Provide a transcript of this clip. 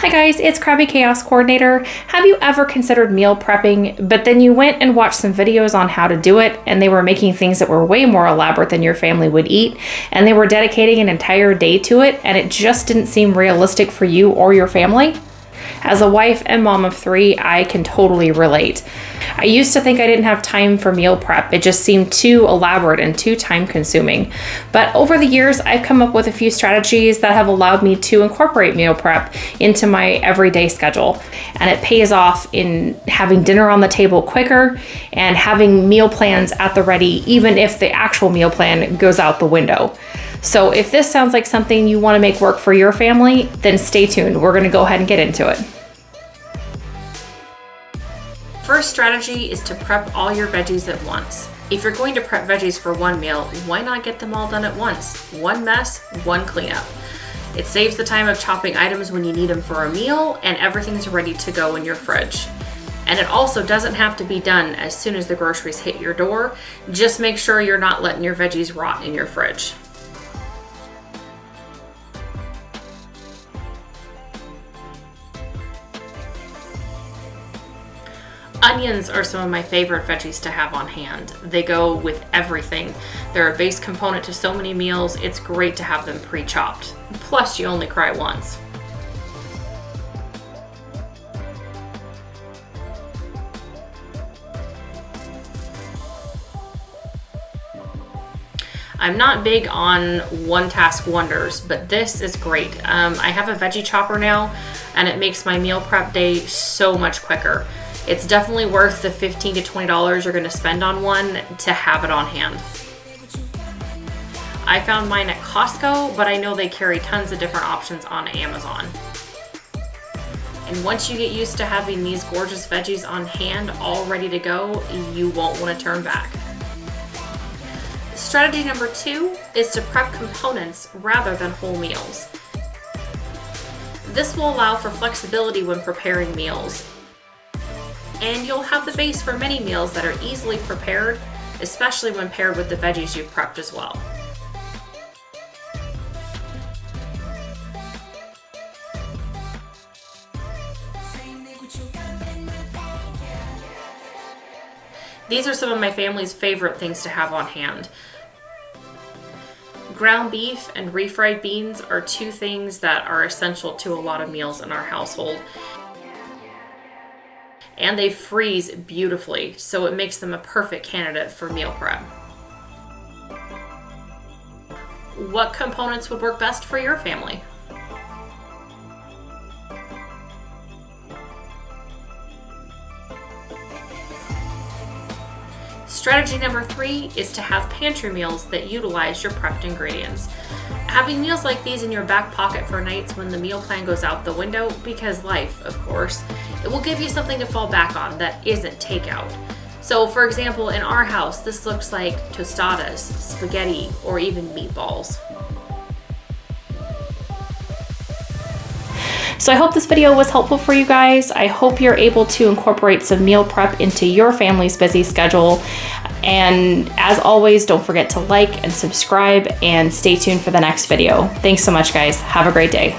Hi guys, it's Crabby Chaos Coordinator. Have you ever considered meal prepping, but then you went and watched some videos on how to do it, and they were making things that were way more elaborate than your family would eat, and they were dedicating an entire day to it, and it just didn't seem realistic for you or your family? As a wife and mom of 3, I can totally relate. I used to think I didn't have time for meal prep. It just seemed too elaborate and too time consuming. But over the years, I've come up with a few strategies that have allowed me to incorporate meal prep into my everyday schedule. And it pays off in having dinner on the table quicker and having meal plans at the ready, even if the actual meal plan goes out the window. So if this sounds like something you want to make work for your family, then stay tuned. We're going to go ahead and get into it. First strategy is to prep all your veggies at once. If you're going to prep veggies for one meal, why not get them all done at once? One mess, one cleanup. It saves the time of chopping items when you need them for a meal, and everything's ready to go in your fridge. And it also doesn't have to be done as soon as the groceries hit your door. Just make sure you're not letting your veggies rot in your fridge. Onions are some of my favorite veggies to have on hand. They go with everything. They're a base component to so many meals, it's great to have them pre-chopped. Plus, you only cry once. I'm not big on one-task wonders, but this is great. I have a veggie chopper now, and it makes my meal prep day so much quicker. It's definitely worth the $15 to $20 you're going to spend on one to have it on hand. I found mine at Costco, but I know they carry tons of different options on Amazon. And once you get used to having these gorgeous veggies on hand, all ready to go, you won't want to turn back. Strategy number 2 is to prep components rather than whole meals. This will allow for flexibility when preparing meals. And you'll have the base for many meals that are easily prepared, especially when paired with the veggies you've prepped as well. These are some of my family's favorite things to have on hand. Ground beef and refried beans are 2 things that are essential to a lot of meals in our household. And they freeze beautifully, so it makes them a perfect candidate for meal prep. What components would work best for your family? Strategy number 3 is to have pantry meals that utilize your prepped ingredients. Having meals like these in your back pocket for nights when the meal plan goes out the window, because life, of course, it will give you something to fall back on that isn't takeout. So for example, in our house, this looks like tostadas, spaghetti, or even meatballs. So I hope this video was helpful for you guys. I hope you're able to incorporate some meal prep into your family's busy schedule. And as always, don't forget to like and subscribe and stay tuned for the next video. Thanks so much, guys. Have a great day.